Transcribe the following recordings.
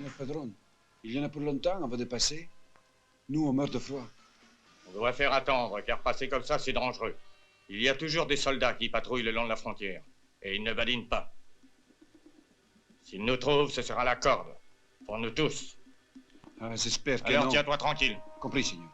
Seigneur Padron, il y en a pour longtemps avant de passer. Nous, on meurt de froid. On doit faire attendre, car passer comme ça, c'est dangereux. Il y a toujours des soldats qui patrouillent le long de la frontière. Et ils ne badinent pas. S'ils nous trouvent, ce sera la corde. Pour nous tous. Ah, j'espère que Alors non. tiens-toi tranquille. Compris, Seigneur.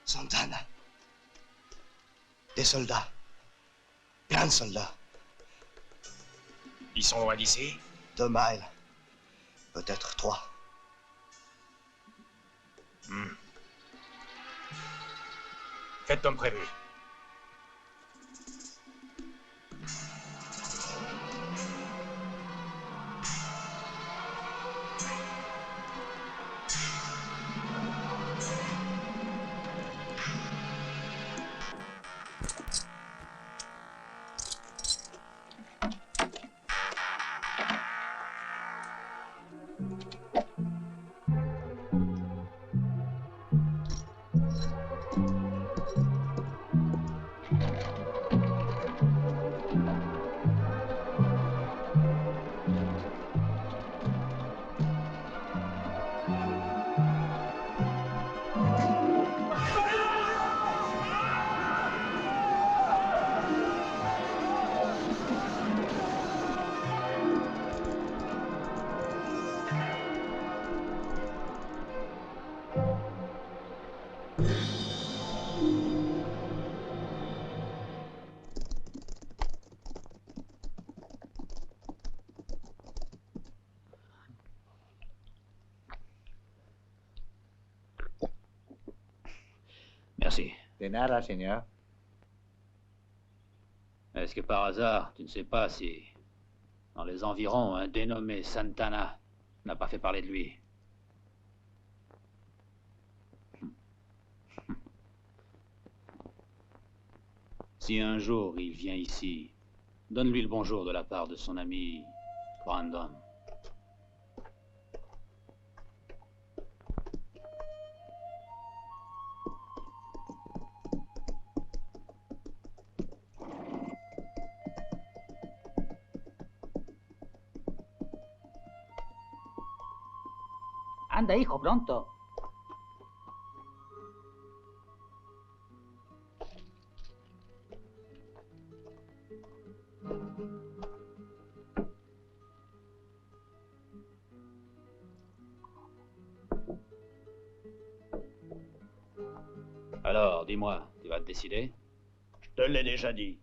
Santana. Des soldats. Plein de soldats. Ils sont loin d'ici? 2 miles. Peut-être 3. Faites comme prévu. Merci. De nada, señor. Est-ce que par hasard, tu ne sais pas si, dans les environs, un dénommé Santana n'a pas fait parler de lui? Si un jour il vient ici, donne-lui le bonjour de la part de son ami Brandon. Anda, hijo, pronto. Alors, dis-moi, tu vas te décider? Je te l'ai déjà dit.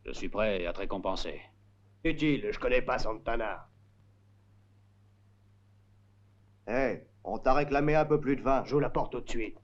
Je suis prêt à te récompenser. Utile, je connais pas Santana. Hé, on t'a réclamé un peu plus de vin. J'ouvre la porte tout de suite.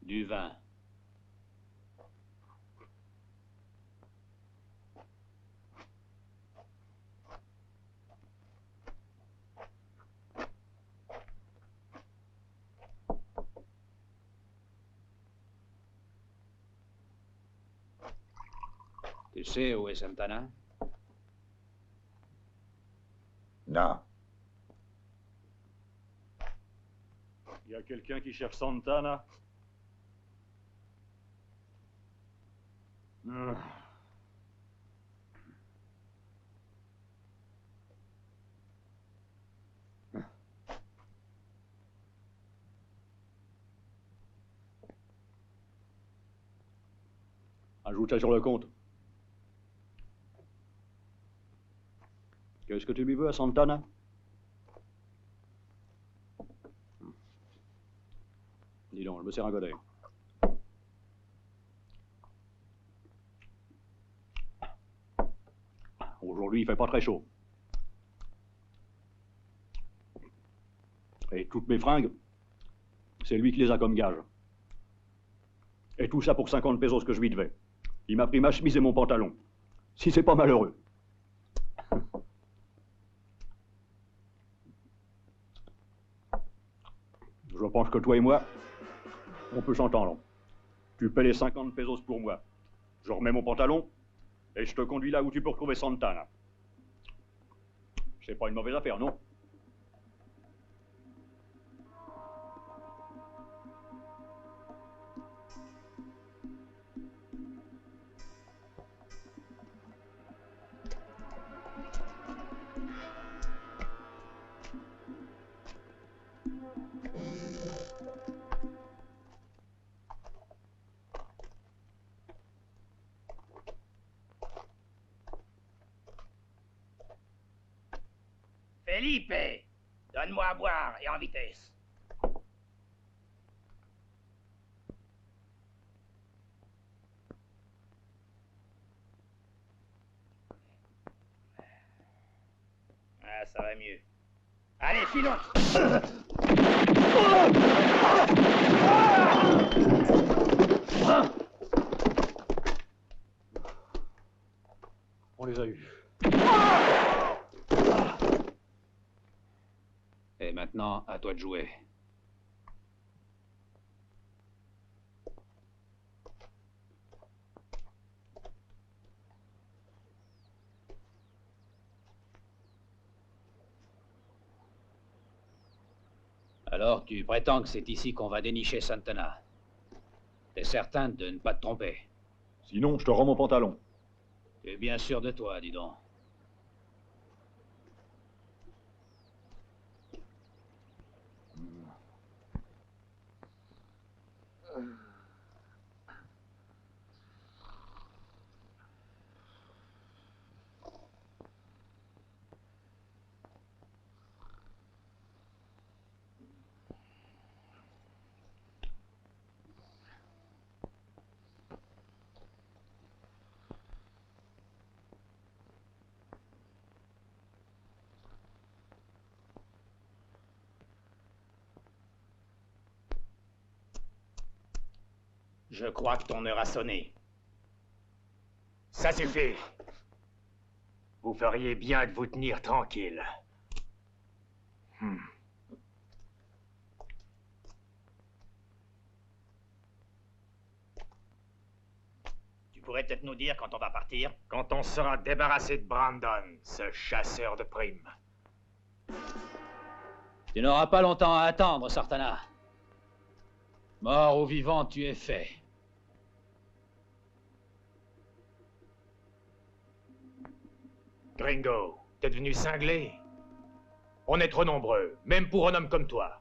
Du vin. Tu sais où est Santana? Non. Il y a quelqu'un qui cherche Santana? Ajoute ça sur le compte. Qu'est-ce que tu lui veux à Santana? Dis donc, je me sers un godet. Aujourd'hui, il fait pas très chaud. Et toutes mes fringues, c'est lui qui les a comme gage. Et tout ça pour 50 pesos que je lui devais. Il m'a pris ma chemise et mon pantalon. Si c'est pas malheureux. Je pense que toi et moi, on peut s'entendre. Tu paies les 50 pesos pour moi. Je remets mon pantalon et je te conduis là où tu peux retrouver Santana. C'est pas une mauvaise affaire, non? Felipe, donne-moi à boire et en vitesse. Ah, ça va mieux. Allez, filons. On les a eus. Et maintenant, à toi de jouer. Alors, tu prétends que c'est ici qu'on va dénicher Santana. T'es certain de ne pas te tromper? Sinon, je te rends mon pantalon. Tu es bien sûr de toi, dis donc. Je crois que ton heure a sonné. Ça suffit. Vous feriez bien de vous tenir tranquille. Tu pourrais peut-être nous dire quand on va partir? Quand on sera débarrassé de Brandon, ce chasseur de primes. Tu n'auras pas longtemps à attendre, Santana. Mort ou vivant, tu es fait. Gringo, t'es devenu cinglé? On est trop nombreux, même pour un homme comme toi.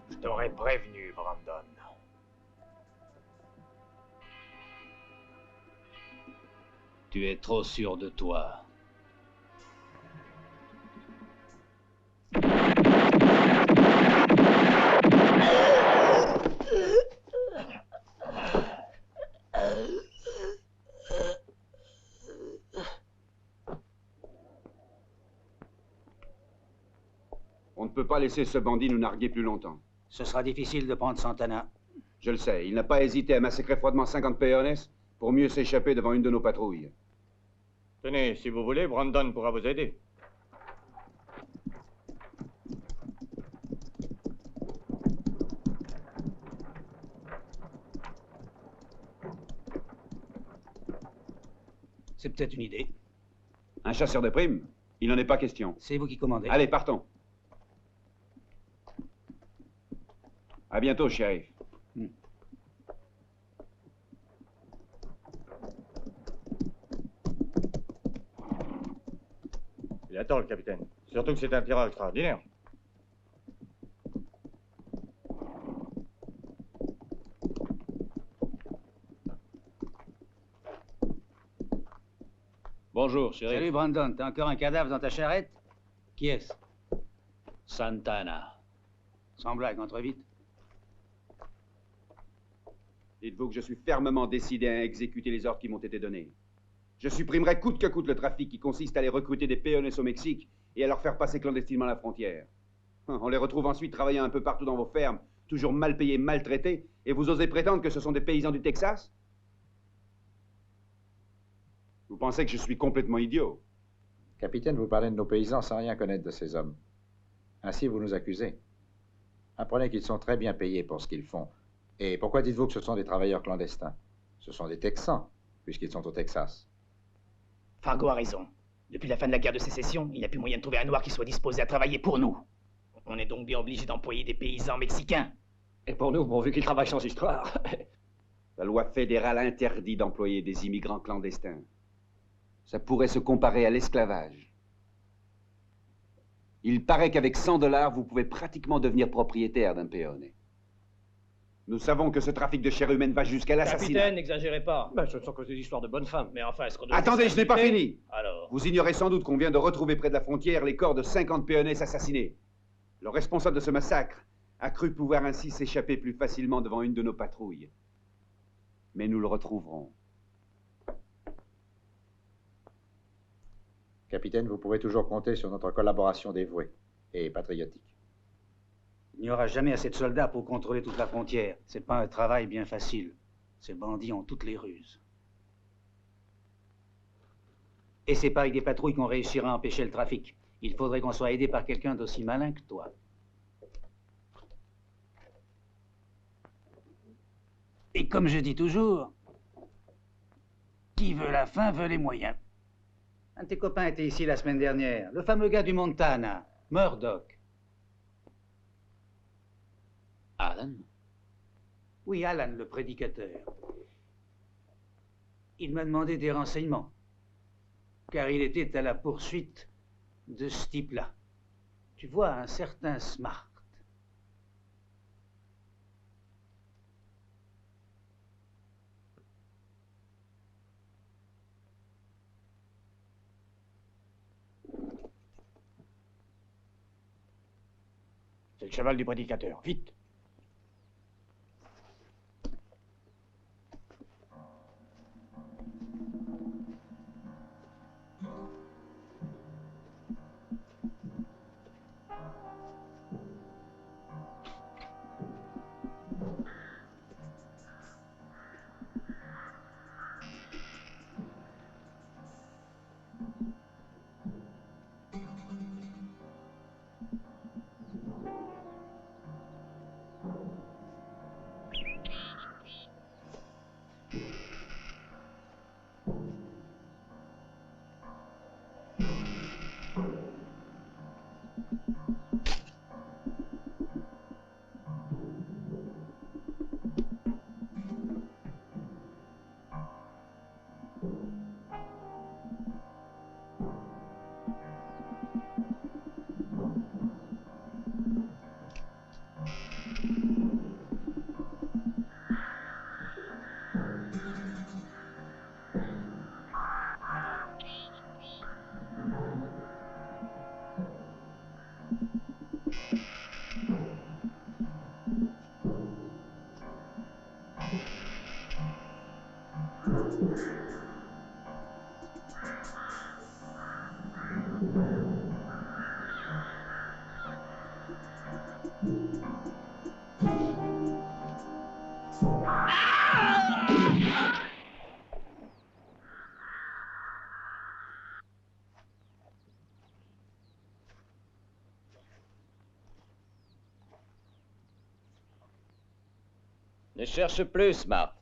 Je t'aurais prévenu, Brandon. Tu es trop sûr de toi. On ne peut pas laisser ce bandit nous narguer plus longtemps. Ce sera difficile de prendre Santana. Je le sais, il n'a pas hésité à massacrer froidement 50 peones pour mieux s'échapper devant une de nos patrouilles. Tenez, si vous voulez, Brandon pourra vous aider. C'est peut-être une idée. Un chasseur de primes? Il n'en est pas question. C'est vous qui commandez. Allez, partons. À bientôt, shérif. Il attend, le capitaine. Surtout que c'est un tireur extraordinaire. Bonjour, shérif. Salut, Brandon. T'as encore un cadavre dans ta charrette? Qui est-ce? Santana. Sans blague, entre vite. Dites-vous que je suis fermement décidé à exécuter les ordres qui m'ont été donnés. Je supprimerai coûte que coûte le trafic qui consiste à aller recruter des peones au Mexique et à leur faire passer clandestinement la frontière. On les retrouve ensuite travaillant un peu partout dans vos fermes, toujours mal payés, maltraités, et vous osez prétendre que ce sont des paysans du Texas? Vous pensez que je suis complètement idiot? Capitaine, vous parlez de nos paysans sans rien connaître de ces hommes. Ainsi, vous nous accusez. Apprenez qu'ils sont très bien payés pour ce qu'ils font. Et pourquoi dites-vous que ce sont des travailleurs clandestins? Ce sont des Texans, puisqu'ils sont au Texas. Fargo a raison. Depuis la fin de la guerre de sécession, il n'y a plus moyen de trouver un noir qui soit disposé à travailler pour nous. On est donc bien obligé d'employer des paysans mexicains. Et pour nous, pourvu qu'ils travaillent sans histoire. La loi fédérale interdit d'employer des immigrants clandestins. Ça pourrait se comparer à l'esclavage. Il paraît qu'avec 100 $, vous pouvez pratiquement devenir propriétaire d'un peone. Nous savons que ce trafic de chair humaine va jusqu'à l'assassinat. Capitaine, n'exagérez pas. Ben, ce ne sont que des histoires de bonnes femmes. Mais enfin, est-ce qu'on doit... Attendez, je n'ai pas fini. Alors... Vous ignorez sans doute qu'on vient de retrouver près de la frontière les corps de 50 peones assassinés. Le responsable de ce massacre a cru pouvoir ainsi s'échapper plus facilement devant une de nos patrouilles. Mais nous le retrouverons. Capitaine, vous pouvez toujours compter sur notre collaboration dévouée et patriotique. Il n'y aura jamais assez de soldats pour contrôler toute la frontière. C'est pas un travail bien facile. Ces bandits ont toutes les ruses. Et c'est pas avec des patrouilles qu'on réussira à empêcher le trafic. Il faudrait qu'on soit aidé par quelqu'un d'aussi malin que toi. Et comme je dis toujours, qui veut la fin veut les moyens. Un de tes copains était ici la semaine dernière. Le fameux gars du Montana, Murdoch. Alan? Oui, Alan, le prédicateur. Il m'a demandé des renseignements, car il était à la poursuite de ce type-là. Tu vois, un certain Smart. C'est le cheval du prédicateur. Vite! Ne cherche plus, Smart.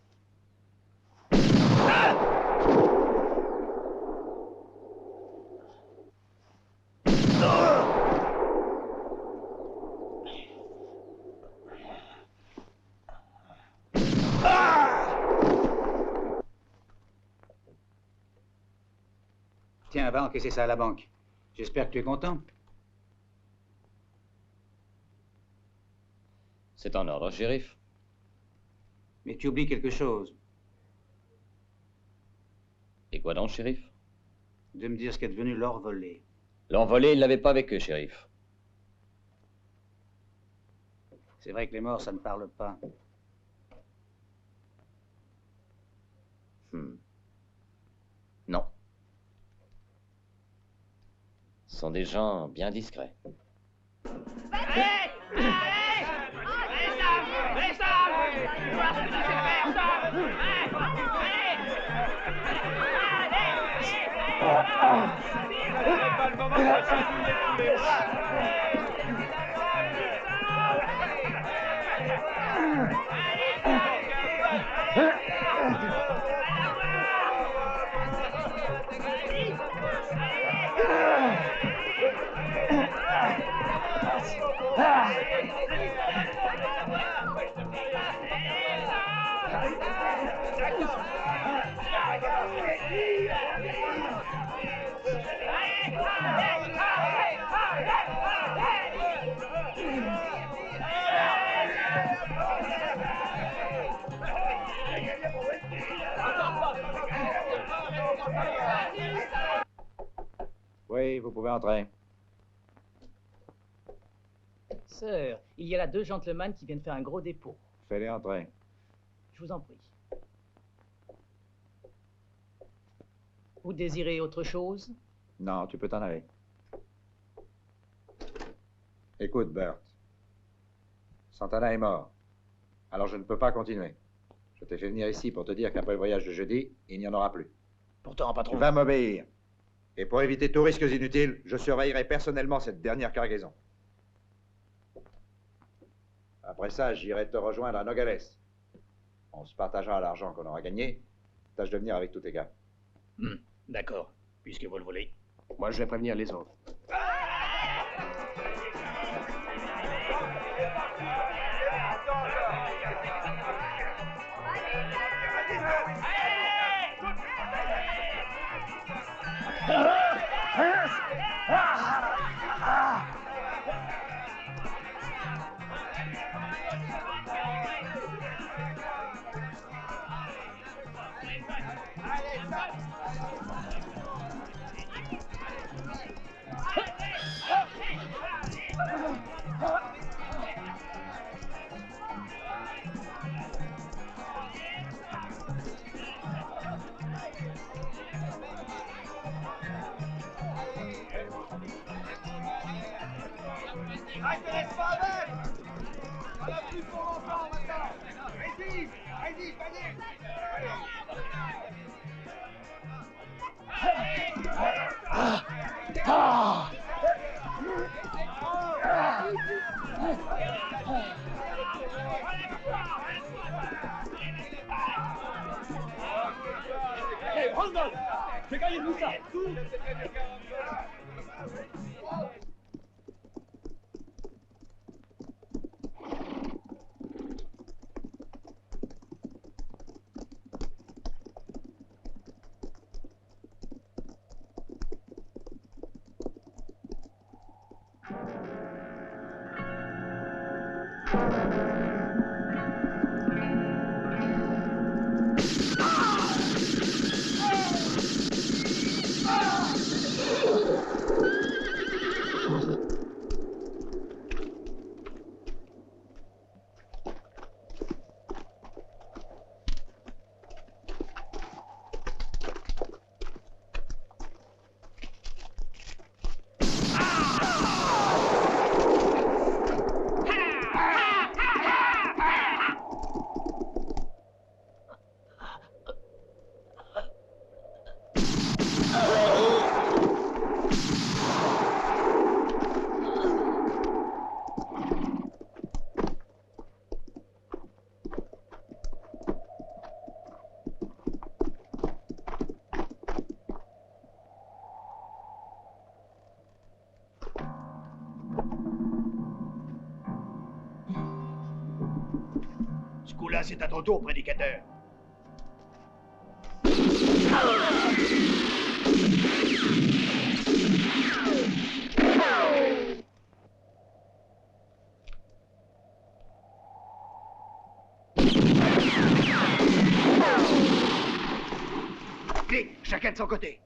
Tiens, va encaisser ça à la banque. J'espère que tu es content. C'est en ordre, shérif. Mais tu oublies quelque chose. Et quoi donc, shérif? De me dire ce qu'est devenu l'or volé. L'or volé, ils l'avaient pas avec eux, shérif. C'est vrai que les morts, ça ne parle pas. Non. Ce sont des gens bien discrets. Oui, vous pouvez entrer. Sir, il y a là 2 gentlemen qui viennent faire un gros dépôt. Faites-les entrer. Je vous en prie. Vous désirez autre chose? Non, tu peux t'en aller. Écoute, Bert. Santana est mort. Alors je ne peux pas continuer. Je t'ai fait venir ici pour te dire qu'après le voyage de jeudi, il n'y en aura plus. Pourtant, patron. Tu vas m'obéir. Et pour éviter tout risque inutile, je surveillerai personnellement cette dernière cargaison. Après ça, j'irai te rejoindre à Nogales. On se partagera l'argent qu'on aura gagné. Tâche de venir avec tous tes gars. D'accord, puisque vous le voulez. Moi, je vais prévenir les autres. Ce coup-là, c'est à ton tour, prédicateur. de son côté.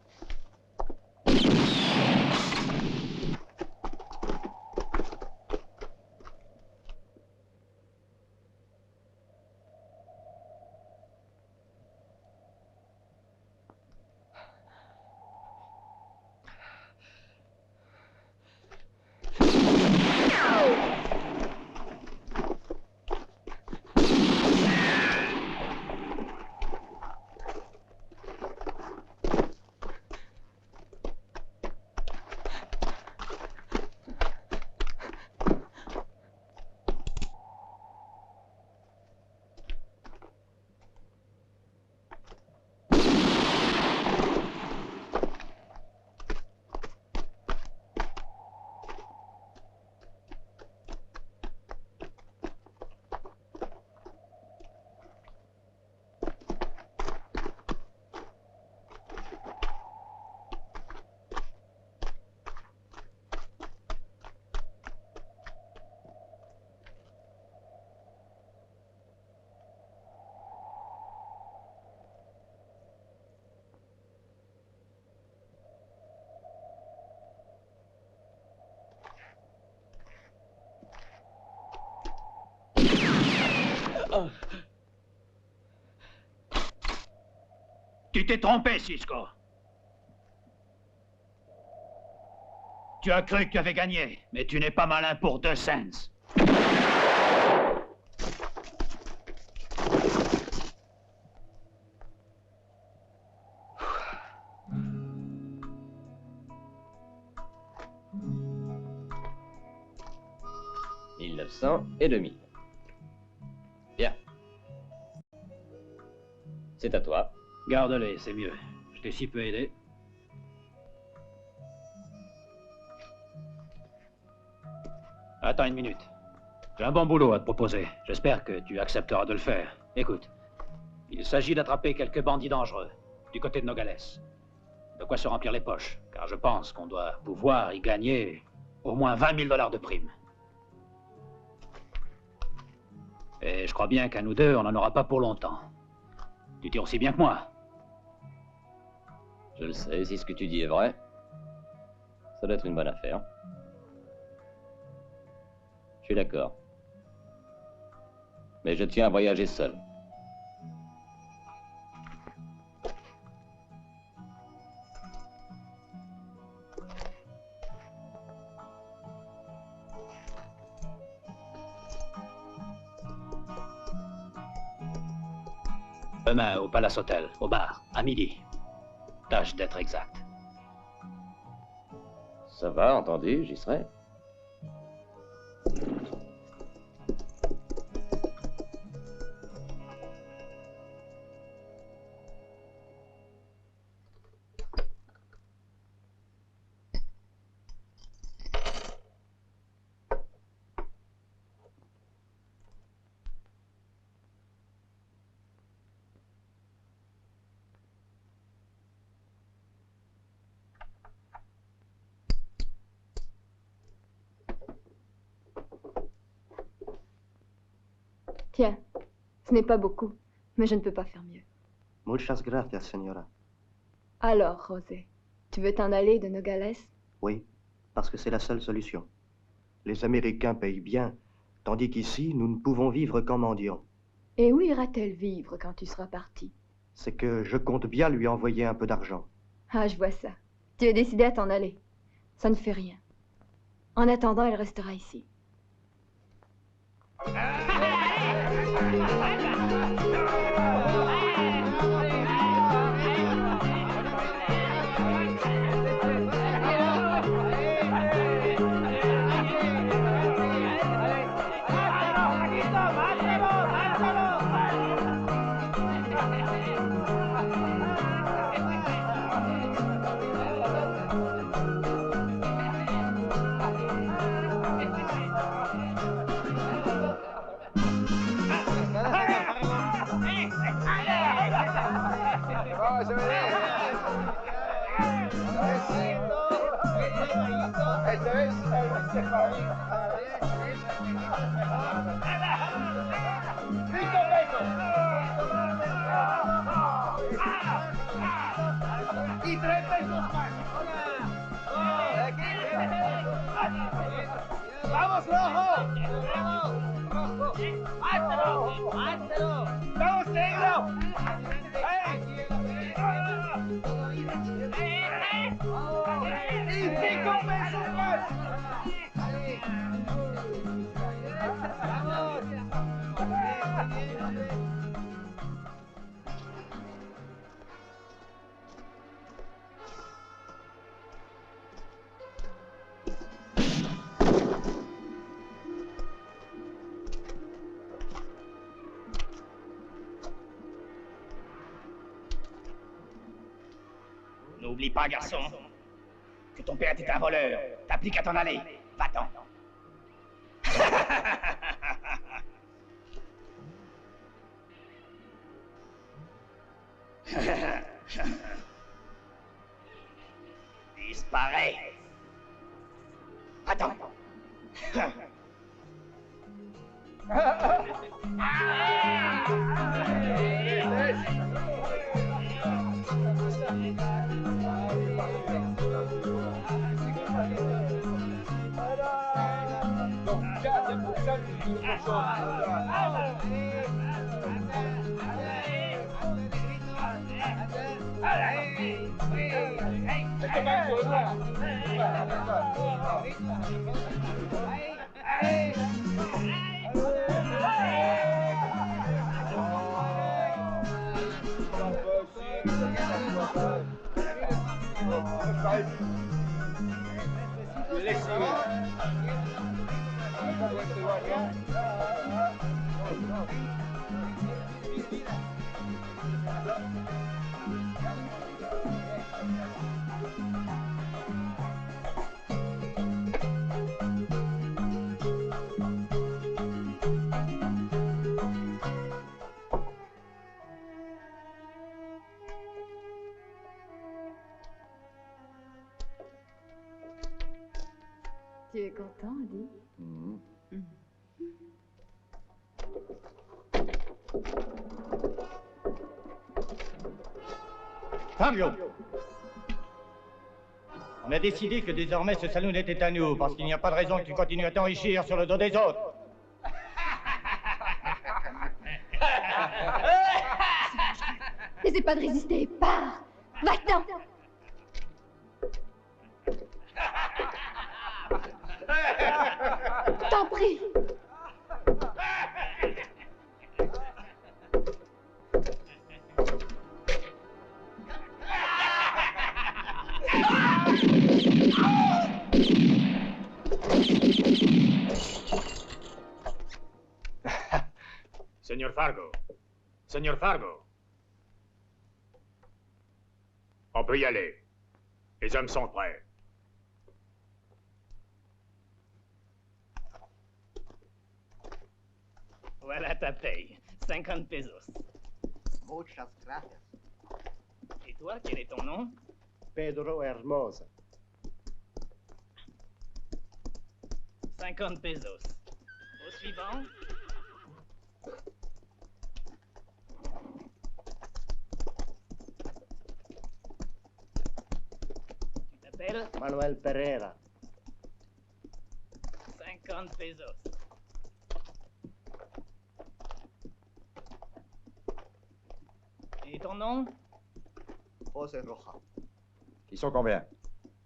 Tu t'es trompé, Cisco. Tu as cru que tu avais gagné, mais tu n'es pas malin pour 2 cents. Et 2000. Bien. C'est à toi. Garde-les, c'est mieux. Je t'ai si peu aidé. Attends une minute. J'ai un bon boulot à te proposer. J'espère que tu accepteras de le faire. Écoute, il s'agit d'attraper quelques bandits dangereux, du côté de Nogales. De quoi se remplir les poches, car je pense qu'on doit pouvoir y gagner au moins 20 000 $ de prime. Et je crois bien qu'à nous deux, on n'en aura pas pour longtemps. Tu tires aussi bien que moi. Je le sais, si ce que tu dis est vrai, ça doit être une bonne affaire. Je suis d'accord. Mais je tiens à voyager seul. Demain, au Palace Hotel, au bar, à midi. Tâche d'être exact. Ça va, entendu, j'y serai. Tiens, ce n'est pas beaucoup, mais je ne peux pas faire mieux. Muchas gracias, señora. Alors, José, tu veux t'en aller de Nogales? Oui, parce que c'est la seule solution. Les Américains payent bien, tandis qu'ici, nous ne pouvons vivre qu'en mendiant. Et où ira-t-elle vivre quand tu seras parti? C'est que je compte bien lui envoyer un peu d'argent. Ah, je vois ça. Tu es décidé à t'en aller. Ça ne fait rien. En attendant, elle restera ici. Y 3 pesos más. ¡Vamos, rojo! ¡Mátalo! ¡Mátalo! ¡Vamos, negro! ¡Y 5 pesos más! N'oublie pas, garçon, que ton père était un voleur. T'as plus qu'à t'en aller. Va-t'en. Disparais. Attends. Tu es content, Adi? Fabio! On a décidé que désormais ce saloon était à nous, parce qu'il n'y a pas de raison que tu continues à t'enrichir sur le dos des autres. N'essaie pas de résister, pars! Va-t'en! T'en prie! Señor Fargo. Señor Fargo. On peut y aller. Les hommes sont prêts. Voilà ta paye. 50 pesos. Muchas gracias. Et toi, quel est ton nom? Pedro Hermosa. 50 pesos. Au suivant. Tu t'appelles? Manuel Pereira. 50 pesos. Et ton nom? José Roja. Ils sont combien?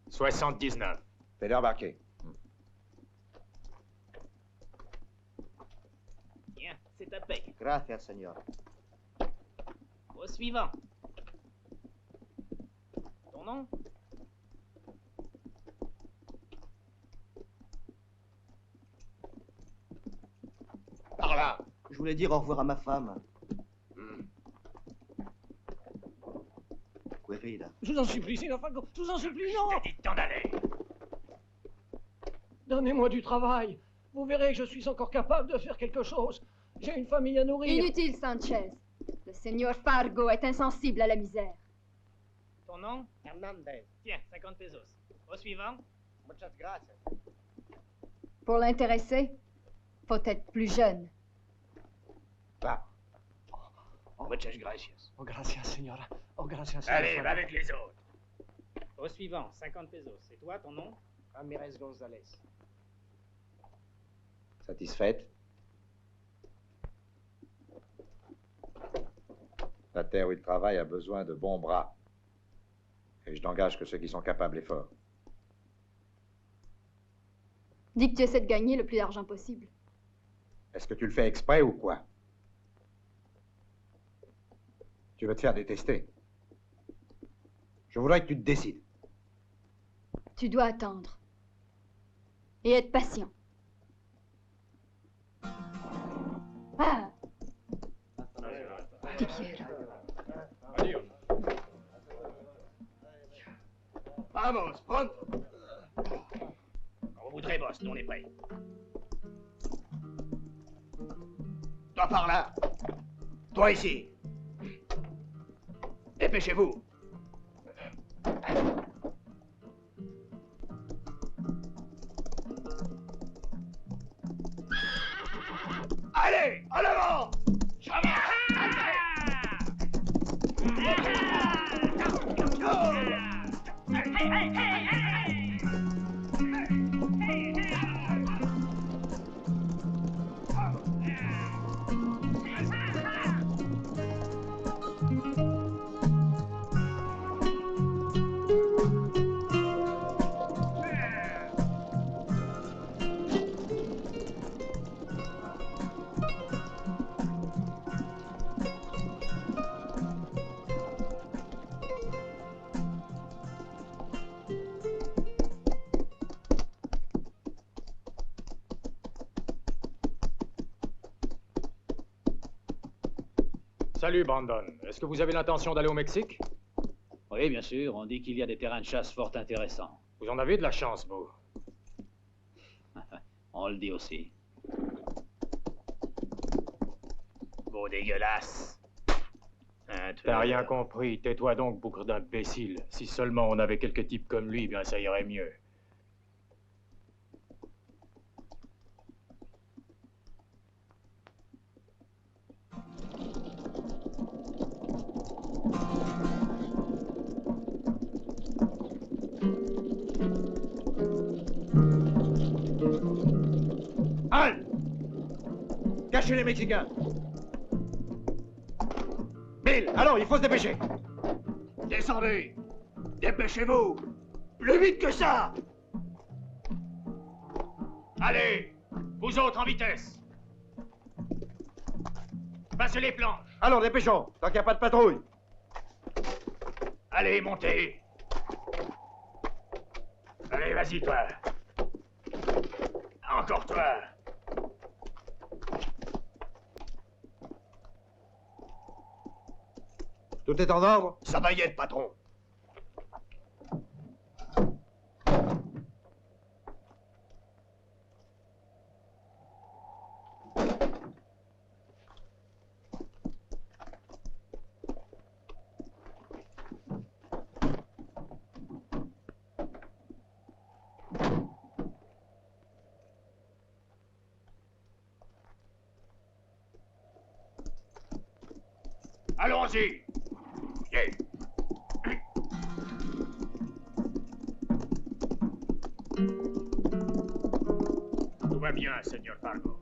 79. Fais-les embarquer. Tiens, c'est ta paye. Gracias, señor. Au suivant. Ton nom? Par là. Je voulais dire au revoir à ma femme. Querida. Je vous en supplie, Seigneur Fargo, je vous en supplie, non! J'ai dit de t'en aller. Donnez-moi du travail. Vous verrez que je suis encore capable de faire quelque chose. J'ai une famille à nourrir. Inutile, Sanchez. Le Seigneur Fargo est insensible à la misère. Ton nom? Hernandez. Tiens, 50 pesos. Au suivant. Muchas gracias. Pour l'intéresser, faut être plus jeune. Va. Oh, Muchas gracias. Oh, gracias, señora. Oh, gracias. Allez, señora. va avec les autres. Au suivant, 50 pesos. C'est toi, ton nom? Ramirez González. Satisfaite? La terre où il travaille a besoin de bons bras. Et je n'engage que ceux qui sont capables et forts. Dis que tu essaies de gagner le plus d'argent possible. Est-ce que tu le fais exprès ou quoi? Tu veux te faire détester. Je voudrais que tu te décides. Tu dois attendre. Et être patient. Ah! Te quiero. Vamos, pronto. On voudrait, boss. Nous, on est prêts. Toi par là. Toi ici. Dépêchez-vous. Allez, en avant. Salut, Brandon. Est-ce que vous avez l'intention d'aller au Mexique? Oui, bien sûr. On dit qu'il y a des terrains de chasse fort intéressants. Vous en avez de la chance, vous. On le dit aussi. Beau dégueulasse. Hein, T'as rien compris. Tais-toi donc, boucre d'imbécile. Si seulement on avait quelques types comme lui, bien ça irait mieux. Halte! Cachez les Mexicains! Bill, allons, il faut se dépêcher! Descendez! Dépêchez-vous! Plus vite que ça! Allez! Vous autres en vitesse! Passez les planches! Allons, dépêchons, tant qu'il n'y a pas de patrouille! Allez, montez! Allez, vas-y, toi! Encore toi! Tout est en ordre? Ça va y être, patron. Allons-y! Yeah. Tout va bien, Seigneur Fargo.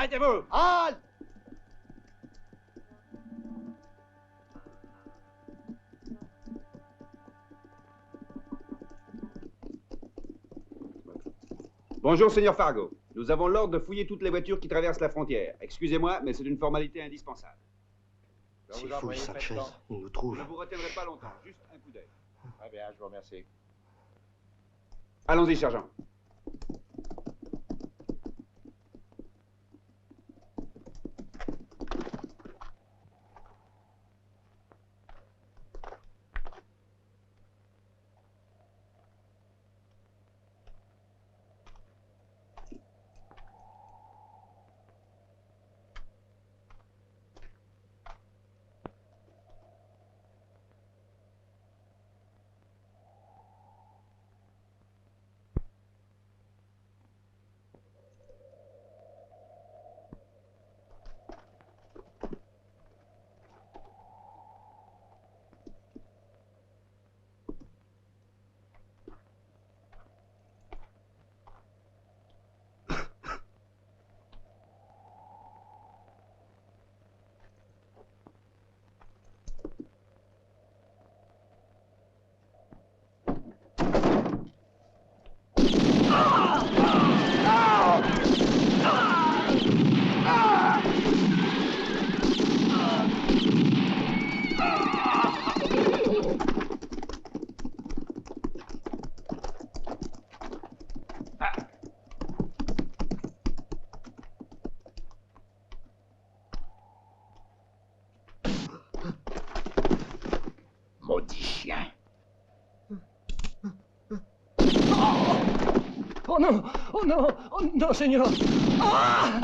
Arrêtez-vous! Halte! Bonjour, Seigneur Fargo. Nous avons l'ordre de fouiller toutes les voitures qui traversent la frontière. Excusez-moi, mais c'est une formalité indispensable. C'est fou, Sanchez. Il nous trouve. Je ne vous retiendrai pas longtemps. Juste un coup d'œil. Très bien, je vous remercie. Allons-y, sergent. Maudit chien. Oh non! Oh non! Oh non, Seigneur! Ah!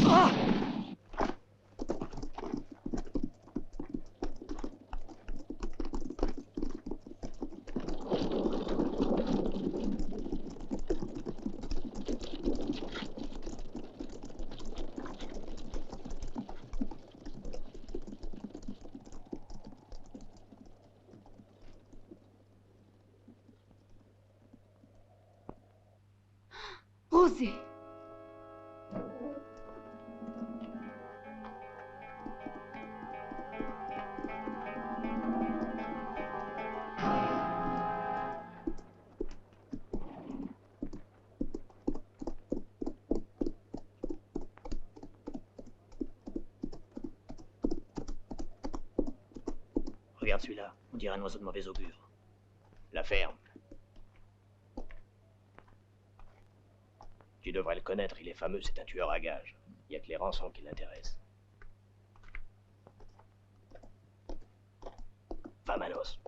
Ah! Rosé. Regarde celui-là, on dirait un oiseau de mauvais augure. La ferme. Tu devrais le connaître, il est fameux, c'est un tueur à gages. Il n'y a que les rançons qui l'intéressent. Vamanos.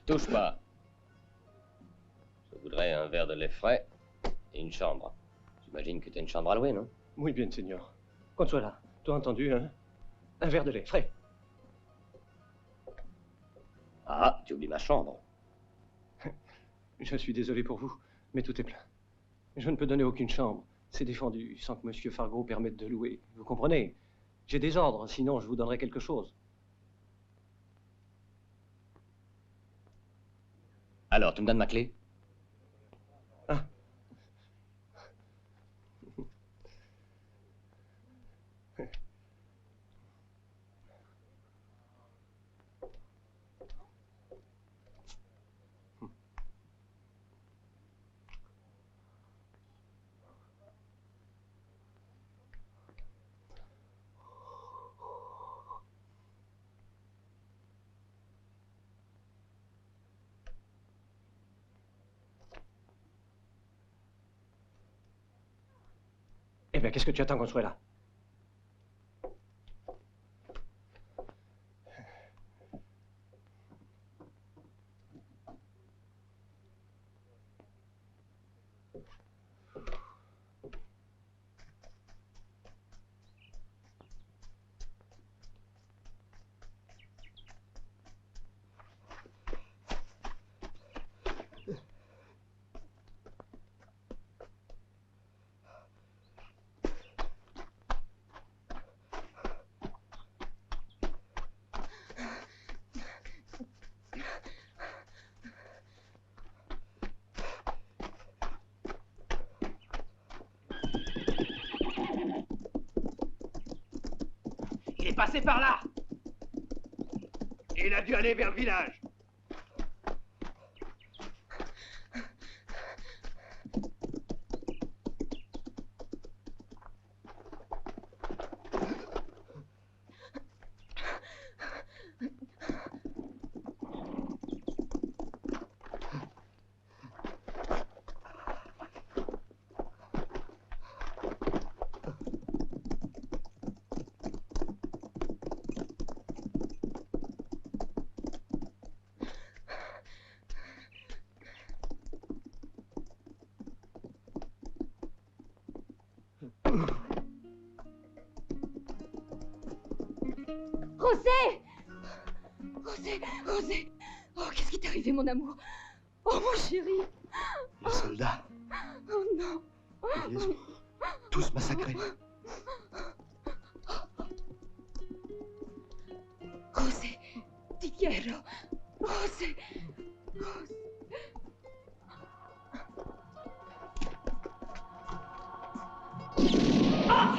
Touche pas. Je voudrais un verre de lait frais et une chambre. J'imagine que tu as une chambre à louer, non? Muy bien, Seigneur. Consuela, tu as entendu, hein? Un verre de lait frais. Ah, tu oublies ma chambre. Je suis désolé pour vous, mais tout est plein. Je ne peux donner aucune chambre. C'est défendu, sans que Monsieur Fargo permette de louer. Vous comprenez? J'ai des ordres, sinon je vous donnerai quelque chose. Alors, tu me donnes ma clé? Ah. Eh bien, qu'est-ce que tu attends qu'on soit là? Il est passé par là. Il a dû aller vers le village. José! José! José! Oh, qu'est-ce qui t'est arrivé, mon amour? Oh, mon chéri! Les soldats, Oh non! ils les ont tous massacrés. José! Te quiero! José! José! Ah!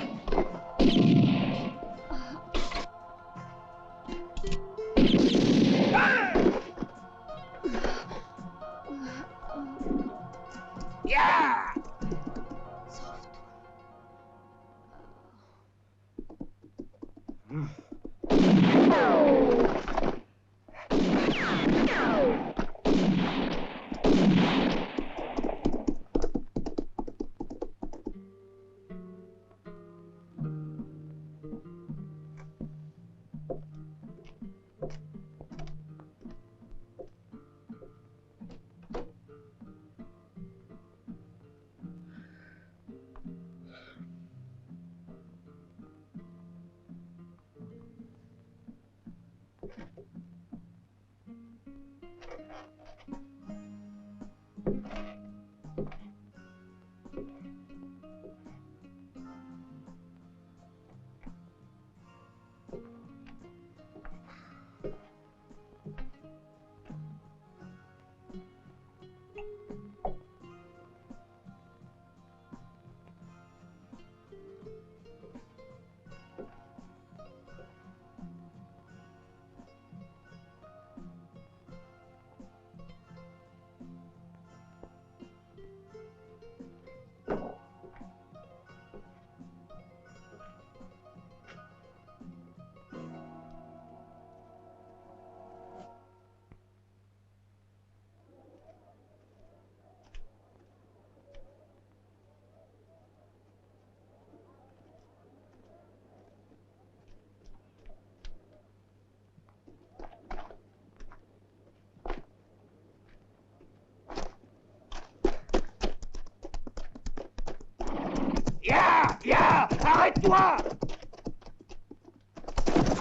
Yeah! Ya! Arrête-toi!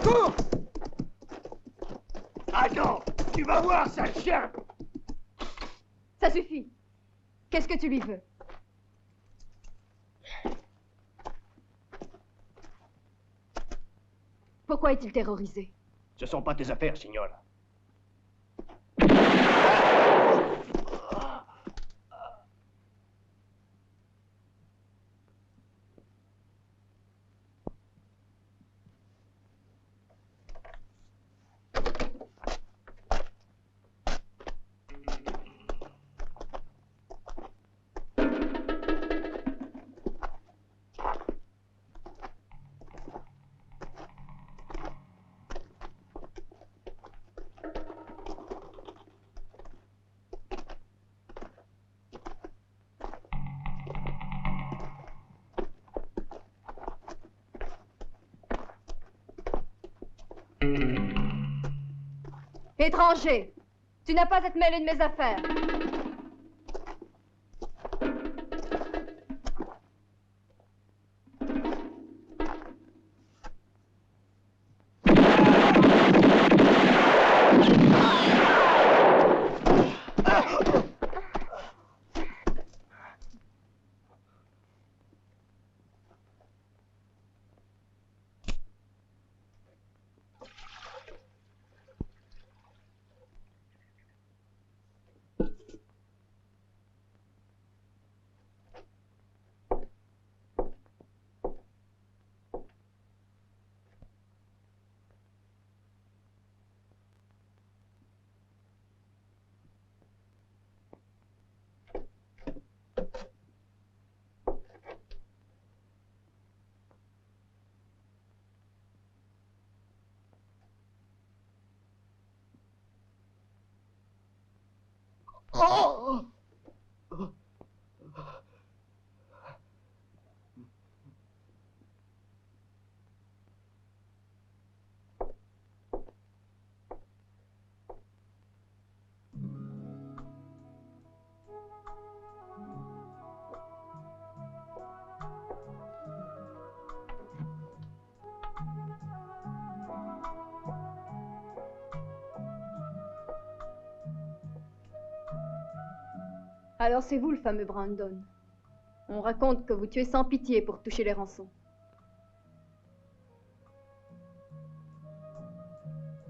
Cours! Attends, tu vas voir, sale chien! Ça suffit. Qu'est-ce que tu lui veux? Pourquoi est-il terrorisé? Ce sont pas tes affaires, signore. Étranger, tu n'as pas à te mêler de mes affaires. Oh! Alors c'est vous le fameux Brandon. On raconte que vous tuez sans pitié pour toucher les rançons.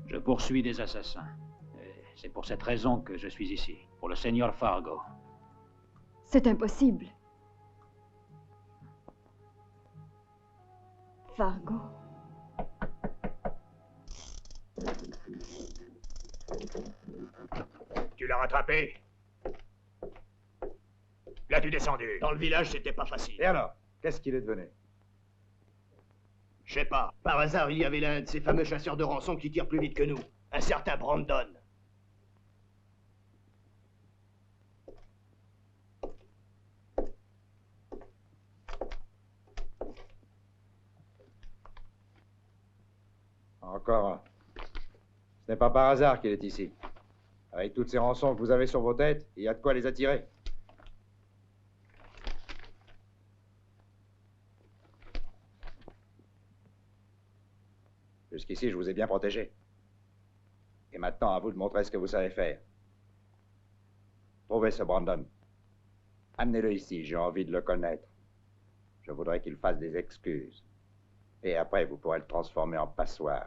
Je poursuis des assassins. Et c'est pour cette raison que je suis ici, pour le Seigneur Fargo. C'est impossible. Fargo. Tu l'as rattrapé? L'as-tu descendu? Dans le village, c'était pas facile. Et alors, qu'est-ce qu'il est devenu? Je sais pas. Par hasard, il y avait l'un de ces fameux chasseurs de rançon qui tire plus vite que nous. Un certain Brandon. Encore un. Ce n'est pas par hasard qu'il est ici. Avec toutes ces rançons que vous avez sur vos têtes, il y a de quoi les attirer. Jusqu'ici, je vous ai bien protégé. Et maintenant, à vous de montrer ce que vous savez faire. Trouvez ce Brandon. Amenez-le ici, j'ai envie de le connaître. Je voudrais qu'il fasse des excuses. Et après, vous pourrez le transformer en passoire.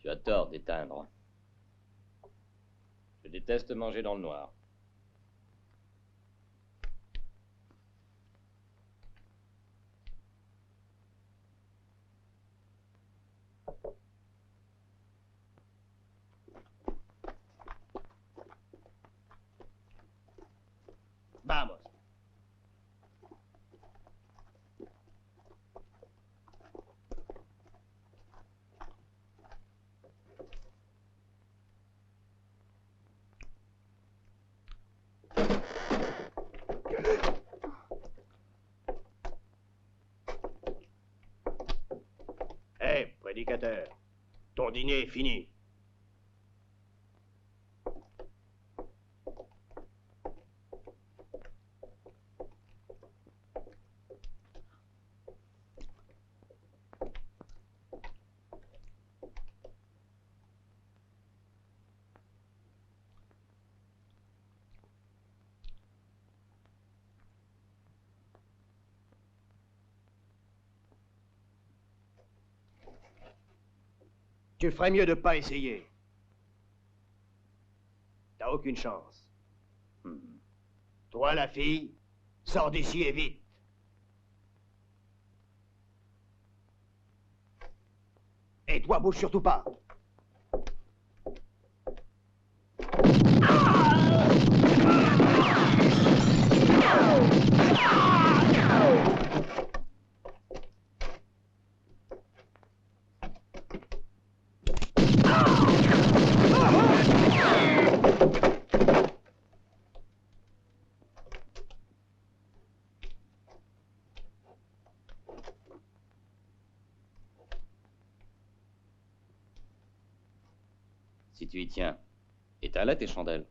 Tu as tort d'éteindre. Je déteste manger dans le noir. Vamos. Hé, prédicateur, ton dîner est fini. Tu ferais mieux de pas essayer. T'as aucune chance. Toi, la fille, sors d'ici et vite. Et toi, bouge surtout pas. Si tu y tiens, éteins-la tes chandelles.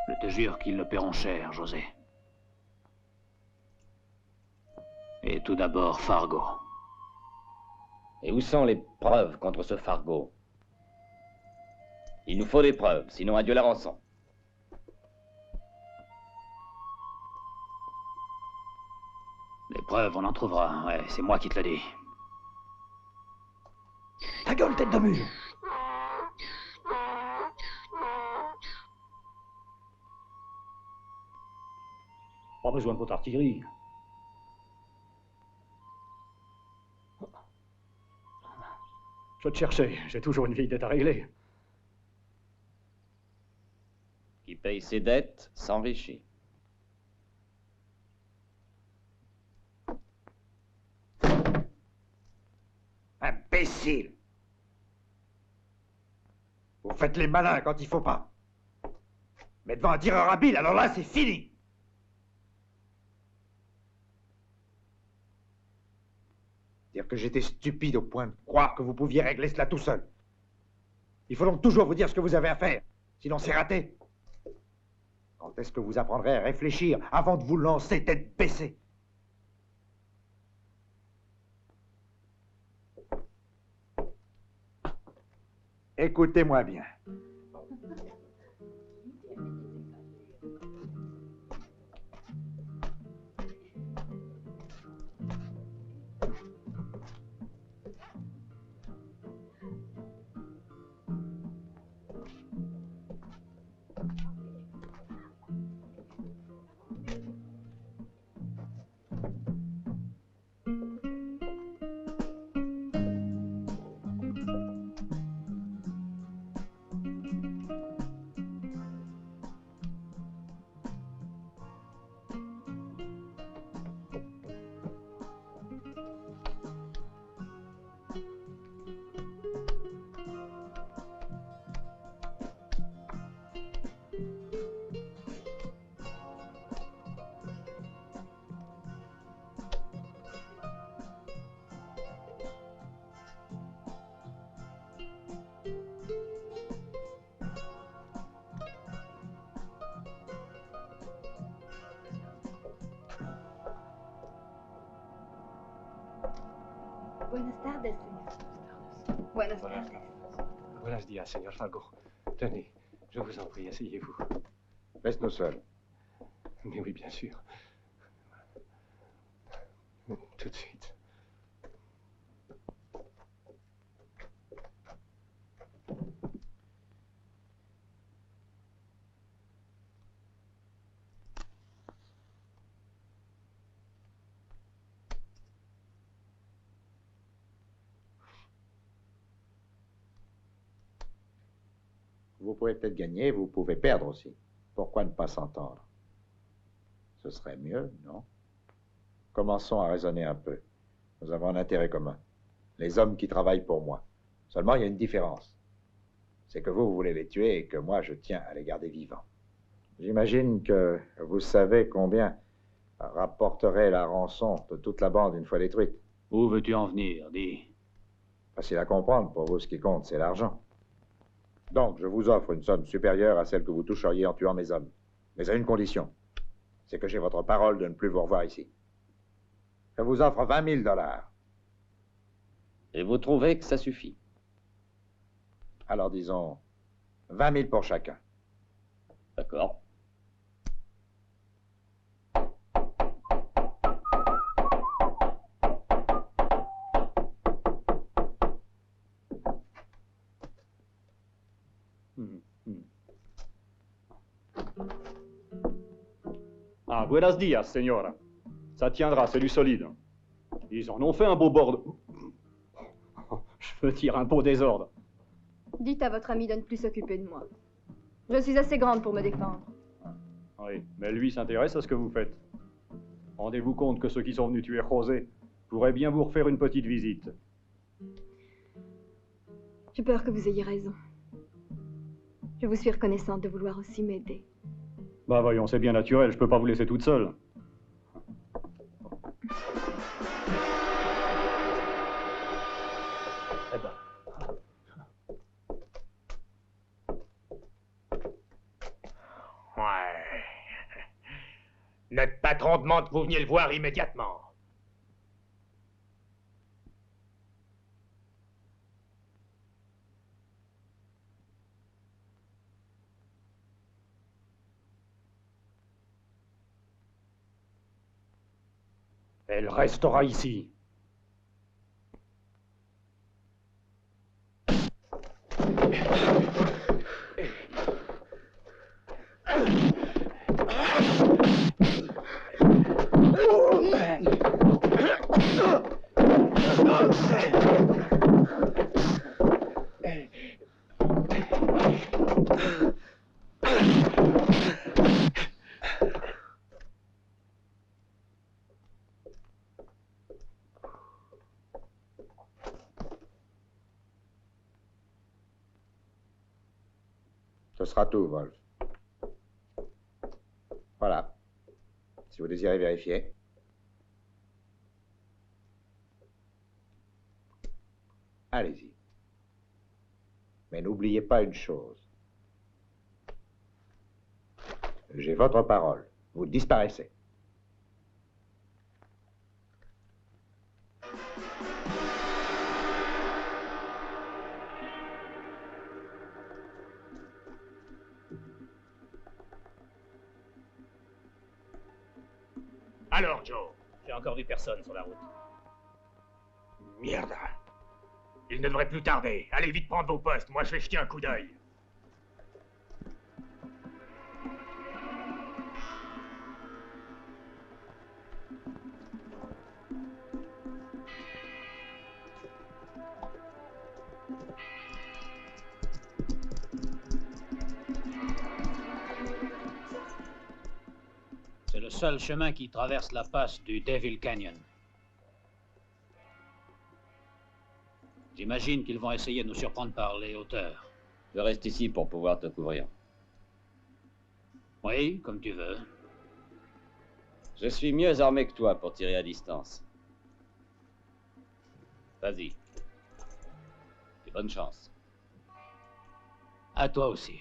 Je te jure qu'ils le paieront cher, José. Et tout d'abord, Fargo. Et où sont les preuves contre ce Fargo? Il nous faut des preuves, sinon adieu la rançon. preuves, on en trouvera. Ouais, c'est moi qui te le dis. Ta gueule, tête de mule! Pas besoin de votre artillerie. Je te cherchais, j'ai toujours une vieille dette à régler. Qui paye ses dettes s'enrichit. Imbécile! Vous faites les malins quand il faut pas. Mais devant un tireur habile, alors là, c'est fini! Dire que j'étais stupide au point de croire que vous pouviez régler cela tout seul. Il faut donc toujours vous dire ce que vous avez à faire, sinon c'est raté. Quand est-ce que vous apprendrez à réfléchir avant de vous lancer tête baissée? Écoutez-moi bien. Buenas tardes, señor. Buenas tardes. Buenos días, señor Fargo. Tenez, je vous en prie, asseyez-vous. Laisse-nous seuls. Mais oui, bien sûr. Tout de suite. Vous pouvez peut-être gagner, vous pouvez perdre aussi. Pourquoi ne pas s'entendre? Ce serait mieux, non? Commençons à raisonner un peu. Nous avons un intérêt commun. Les hommes qui travaillent pour moi. Seulement, il y a une différence. C'est que vous voulez les tuer et que moi, je tiens à les garder vivants. J'imagine que vous savez combien rapporterait la rançon de toute la bande une fois détruite. Où veux-tu en venir? Dis. Facile à comprendre. Pour vous, ce qui compte, c'est l'argent. Donc, je vous offre une somme supérieure à celle que vous toucheriez en tuant mes hommes. Mais à une condition. C'est que j'ai votre parole de ne plus vous revoir ici. Je vous offre 20 000 $. Et vous trouvez que ça suffit? Alors disons 20 000 pour chacun. D'accord. Ah, buenos días, señora. Ça tiendra, c'est du solide. Ils en ont fait un beau bord. Je veux dire, un beau désordre. Dites à votre ami de ne plus s'occuper de moi. Je suis assez grande pour me défendre. Oui, mais lui s'intéresse à ce que vous faites. Rendez-vous compte que ceux qui sont venus tuer José pourraient bien vous refaire une petite visite. J'ai peur que vous ayez raison. Je vous suis reconnaissante de vouloir aussi m'aider. Bah voyons, c'est bien naturel, je peux pas vous laisser toute seule. Eh ben. Ouais. Notre patron demande que vous veniez le voir immédiatement. Elle restera ici. Ce sera tout, Wolf. Voilà. Si vous désirez vérifier. Allez-y. Mais n'oubliez pas une chose. J'ai votre parole. Vous disparaissez. Alors, Joe? J'ai encore vu personne sur la route. Merde. Il ne devrait plus tarder. Allez vite prendre vos postes, moi je vais jeter un coup d'œil. C'est le seul chemin qui traverse la passe du Devil Canyon. J'imagine qu'ils vont essayer de nous surprendre par les hauteurs. Je reste ici pour pouvoir te couvrir. Oui, comme tu veux. Je suis mieux armé que toi pour tirer à distance. Vas-y. Et bonne chance. À toi aussi.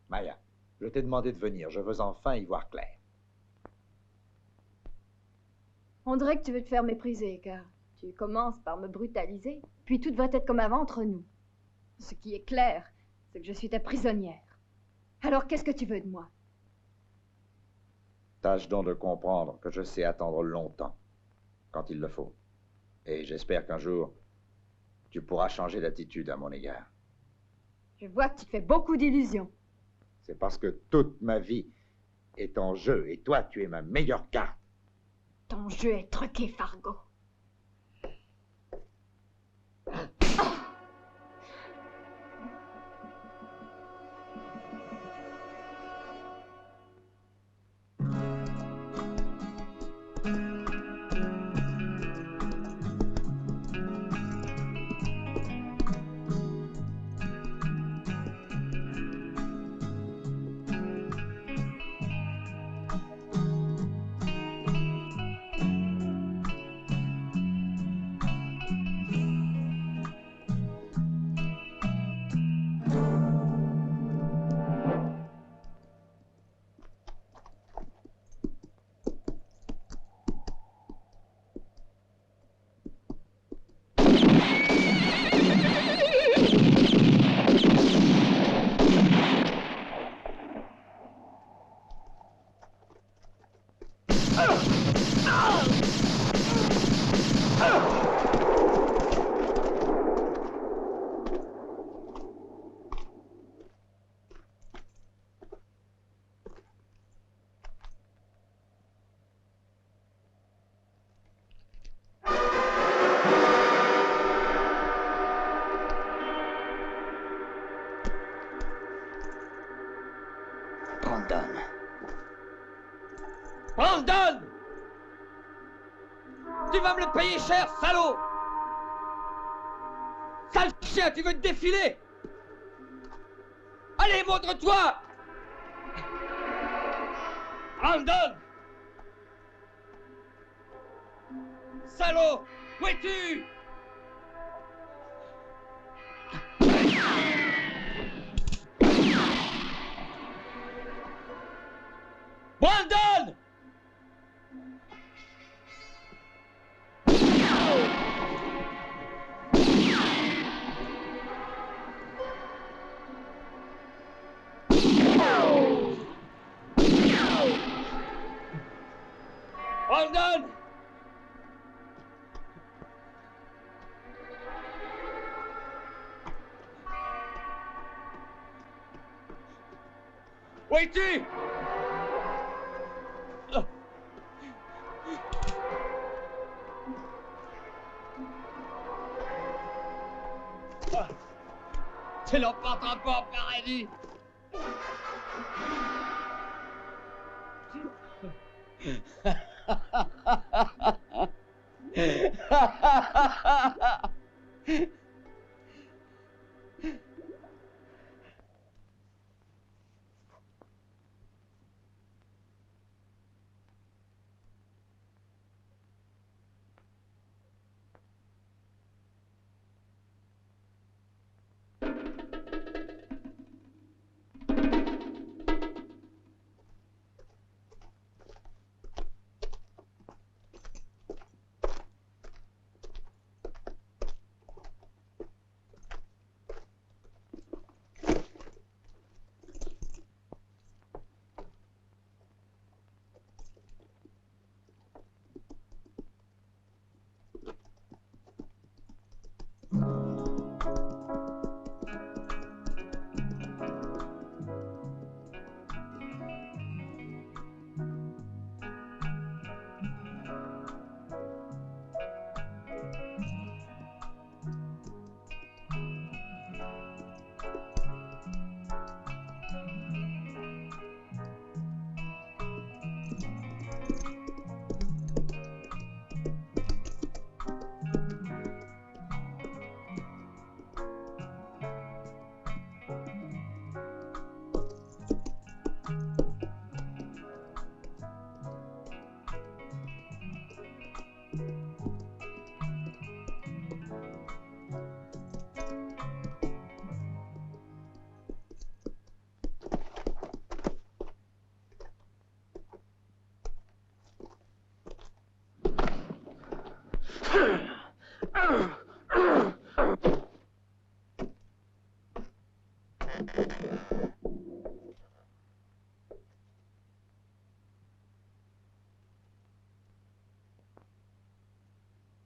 Maya, je t'ai demandé de venir. Je veux enfin y voir clair. On dirait que tu veux te faire mépriser, car tu commences par me brutaliser, puis tout devrait être comme avant entre nous. Ce qui est clair, c'est que je suis ta prisonnière. Alors qu'est-ce que tu veux de moi? Tâche donc de comprendre que je sais attendre longtemps, quand il le faut. Et j'espère qu'un jour, tu pourras changer d'attitude à mon égard. Je vois que tu te fais beaucoup d'illusions. C'est parce que toute ma vie est en jeu, et toi, tu es ma meilleure carte. Ton jeu est truqué, Fargo. Brandon! Tu vas me le payer cher, salaud! Sale chien, tu veux te défiler? Allez, montre-toi! Brandon! Salaud! Où es-tu? Brandon! Brandon! Où es-tu? Tu l'emporteras pas en paradis.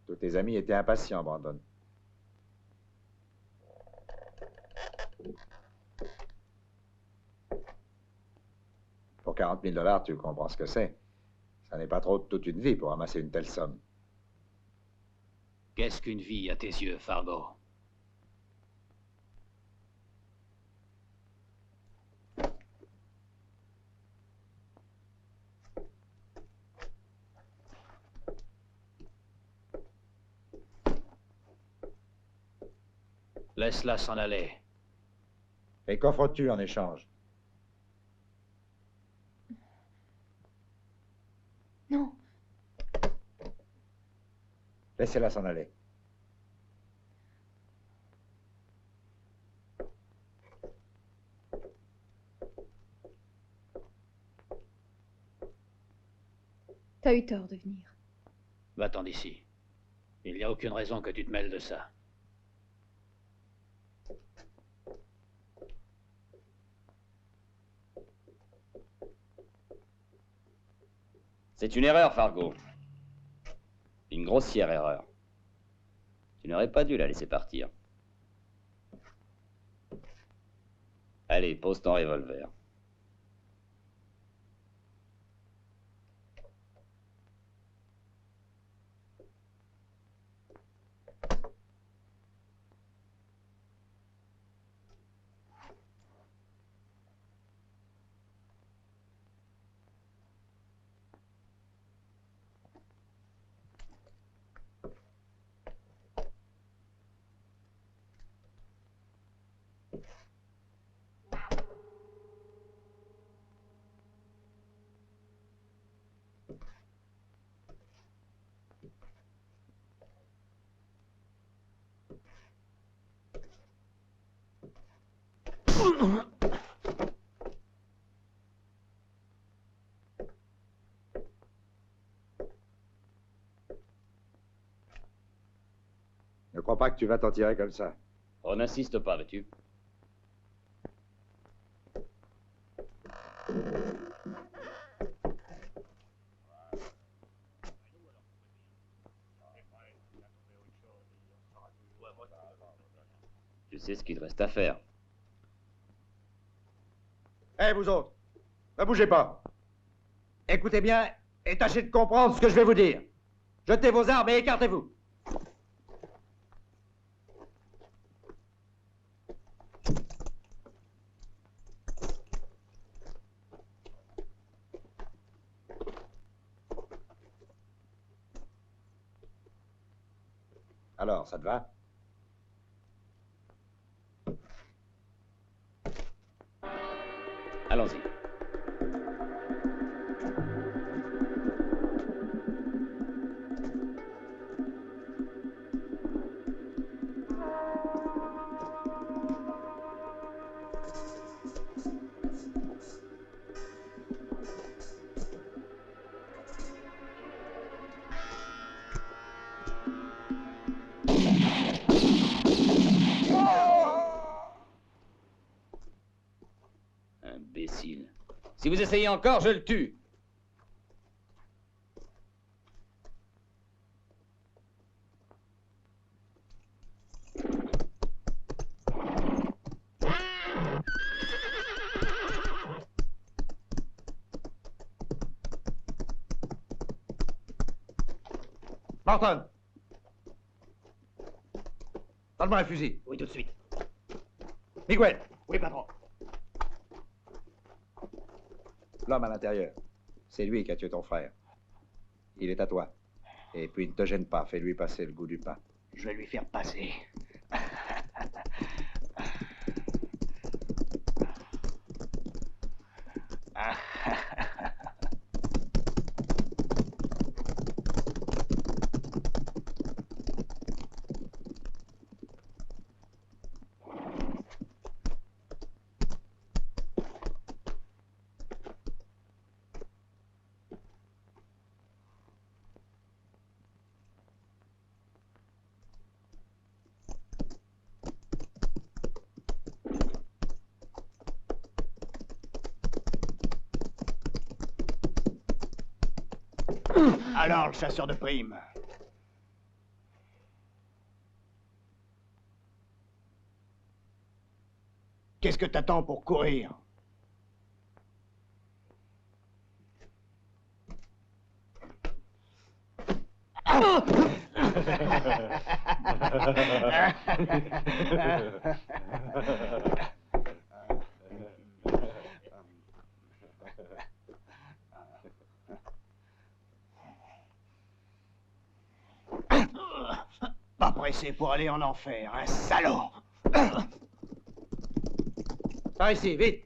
Tous tes amis étaient impatients, Brandon. Pour 40 000 $, tu comprends ce que c'est. Ça n'est pas trop de toute une vie pour amasser une telle somme. Qu'est-ce qu'une vie à tes yeux, Fargo? Laisse-la s'en aller. Et qu'offres-tu en échange? Non. Laissez-la s'en aller. T'as eu tort de venir. Va-t'en d'ici. Il n'y a aucune raison que tu te mêles de ça. C'est une erreur, Fargo. Une grossière erreur. Tu n'aurais pas dû la laisser partir. Allez, pose ton revolver. Ne crois pas que tu vas t'en tirer comme ça. On n'insiste pas, veux-tu? Je sais ce qu'il te reste à faire. Hé, vous autres, ne bougez pas. Écoutez bien et tâchez de comprendre ce que je vais vous dire. Jetez vos armes et écartez-vous. Alors, ça te va? Allons-y. Imbécile. Si vous essayez encore, je le tue. Martin! Donne-moi un fusil. Oui, tout de suite. Miguel! Oui, patron. L'homme à l'intérieur. C'est lui qui a tué ton frère. Il est à toi. Et puis ne te gêne pas, fais-lui passer le goût du pain. Je vais lui faire passer. Alors, le chasseur de primes. Qu'est-ce que t'attends pour courir? Pas pressé pour aller en enfer, un salaud! Par ici, vite!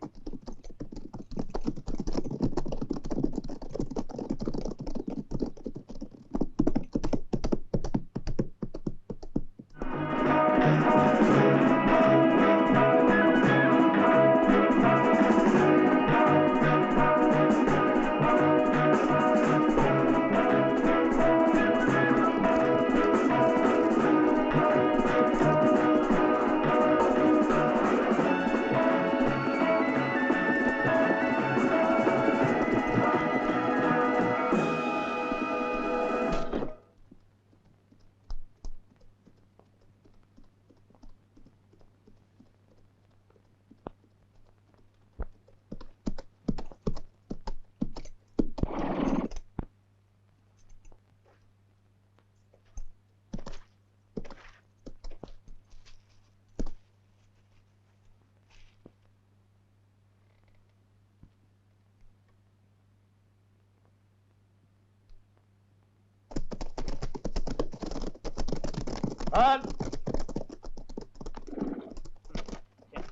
Tiens,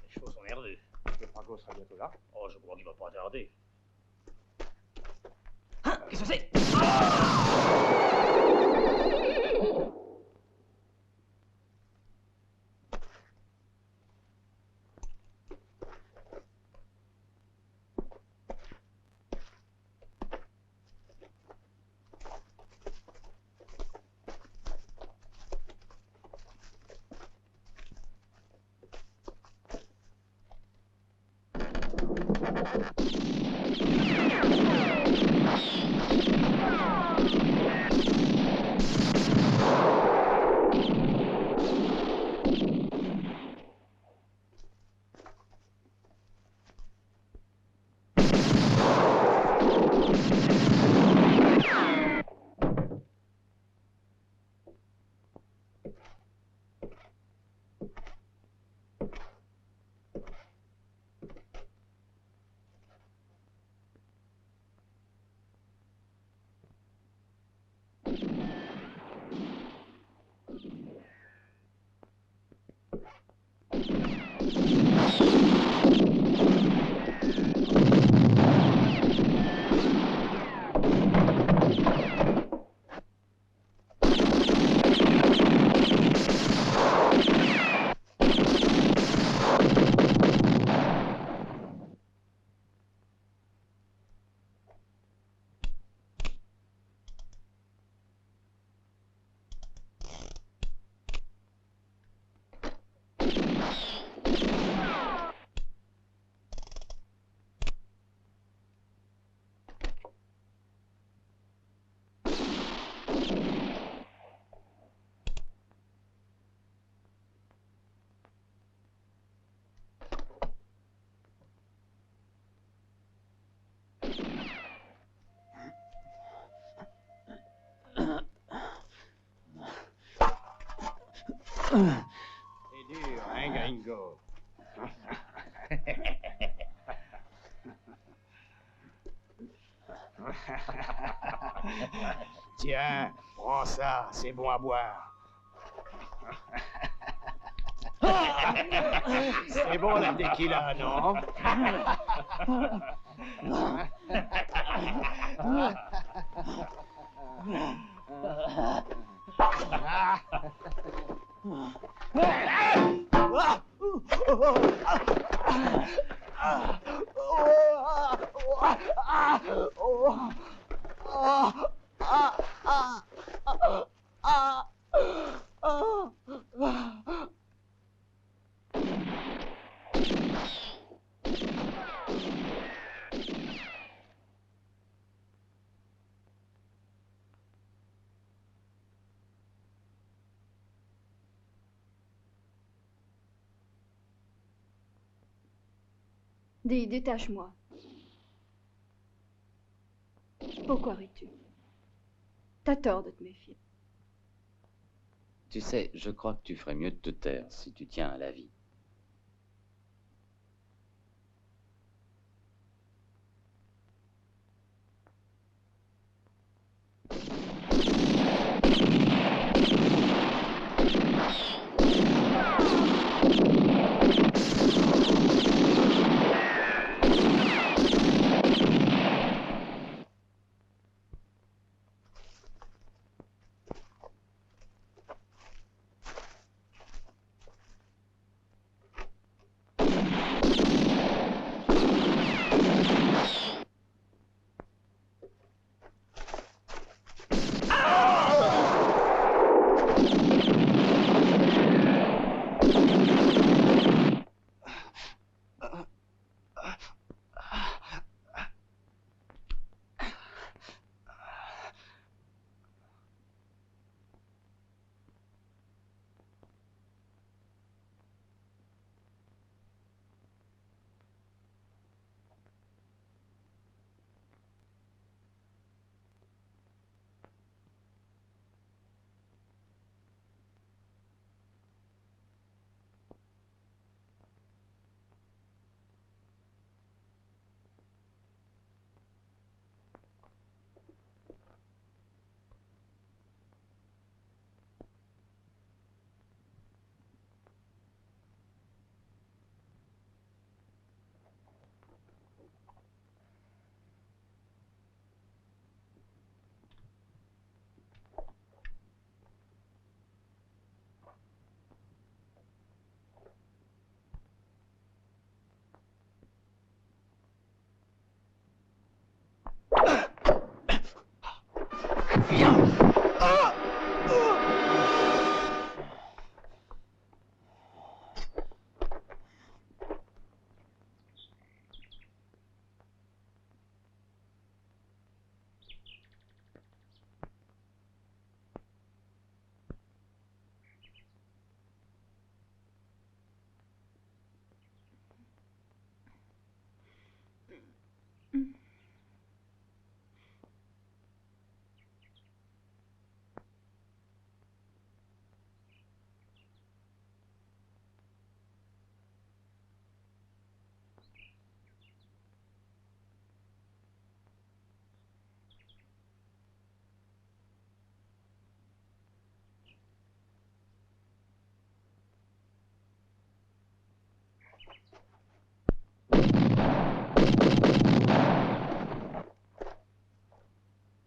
les chevaux sont nerveux. Le Franco sera bientôt là. Oh, je crois qu'il va pas tarder. Hein, qu'est-ce que c'est? C'est dur, hein, gringo? Tiens, prends ça, c'est bon à boire. C'est bon la tequila, non? Dis, détache-moi. Pourquoi ris-tu? T'as tort de te méfier. Tu sais, je crois que tu ferais mieux de te taire si tu tiens à la vie.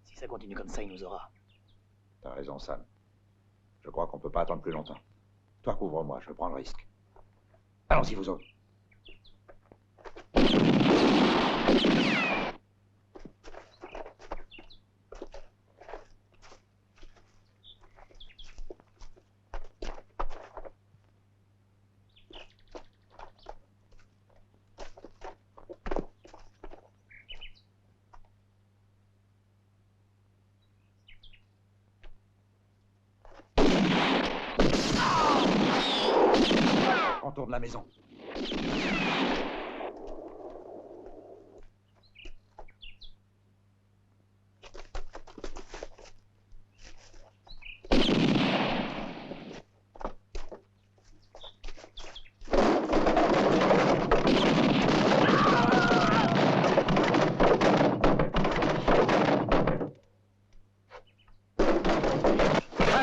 Si ça continue comme ça, il nous aura. T'as raison, Sam. Je crois qu'on peut pas attendre plus longtemps. Toi, couvre-moi, je prends le risque. Allons-y, vous autres. Entoure de la maison.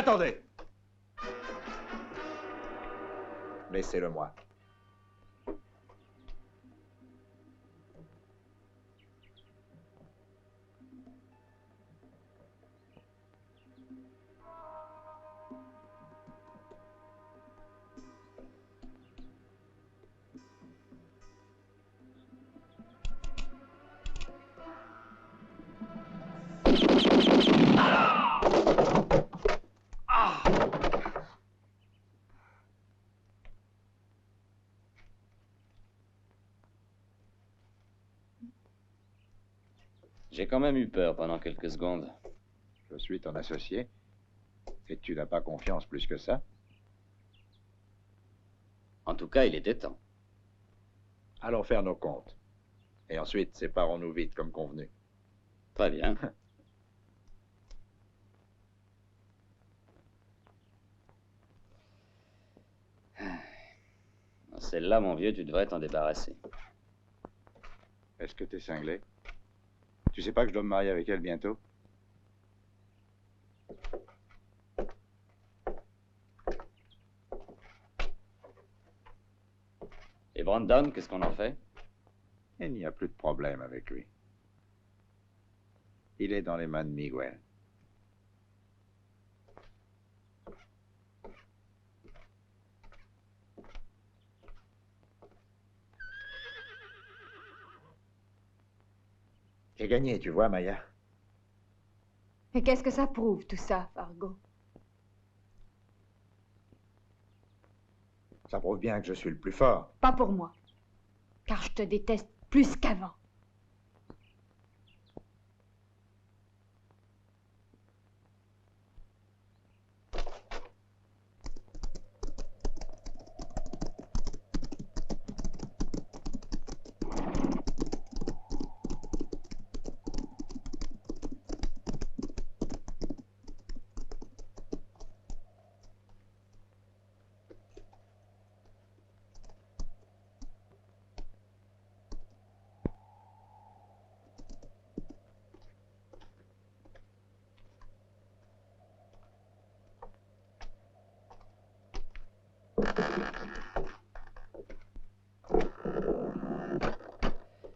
Attendez! Laissez-le moi. J'ai quand même eu peur pendant quelques secondes. Je suis ton associé. Et tu n'as pas confiance plus que ça? En tout cas, il était temps. Allons faire nos comptes. Et ensuite, séparons-nous vite, comme convenu. Très bien. Celle-là, mon vieux, tu devrais t'en débarrasser. Est-ce que t'es cinglé? Tu sais pas que je dois me marier avec elle bientôt? Et Brandon, qu'est-ce qu'on en fait? Il n'y a plus de problème avec lui. Il est dans les mains de Miguel. J'ai gagné, tu vois, Maya. Et qu'est-ce que ça prouve, tout ça, Fargo? Ça prouve bien que je suis le plus fort. Pas pour moi. Car je te déteste plus qu'avant.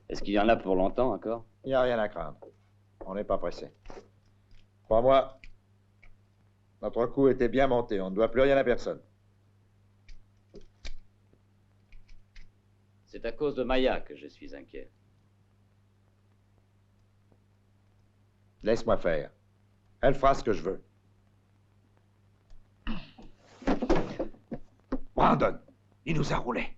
Est-ce qu'il y en a pour longtemps encore? Il n'y a rien à craindre. On n'est pas pressé. Crois-moi, notre coup était bien monté. On ne doit plus rien à personne. C'est à cause de Maya que je suis inquiet. Laisse-moi faire. Elle fera ce que je veux. Brandon, il nous a roulés.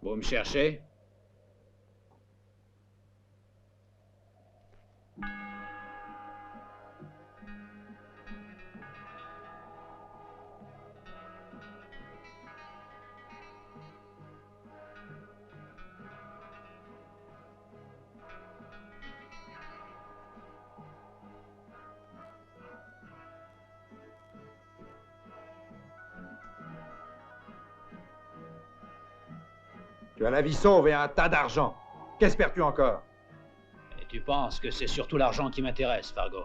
Vous me cherchez? Tu as la vie sauve et un tas d'argent. Qu'espères-tu encore? Et tu penses que c'est surtout l'argent qui m'intéresse, Fargo?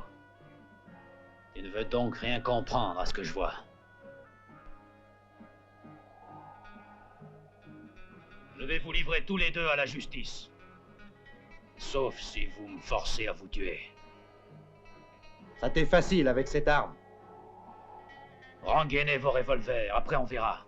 Tu ne veux donc rien comprendre à ce que je vois. Je vais vous livrer tous les deux à la justice. Sauf si vous me forcez à vous tuer. Ça t'est facile avec cette arme. Rengainez vos revolvers, après on verra.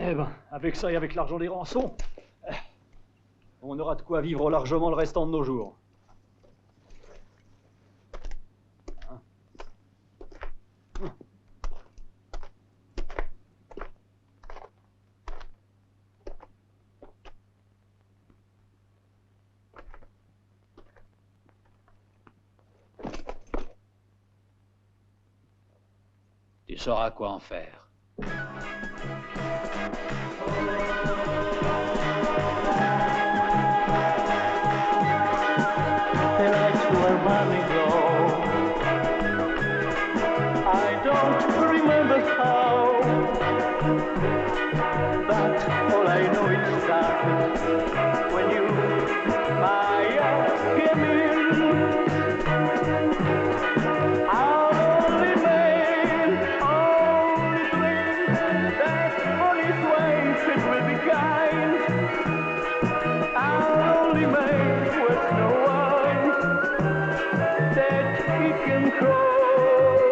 Eh ben, avec ça et avec l'argent des rançons, on aura de quoi vivre largement le restant de nos jours. Tu sauras quoi en faire. The lights were running low. I don't remember how, but all I know it started when you, Maya, came in. Our only man, only dream, that on his way it will be kind. Our only man was no one that he can call.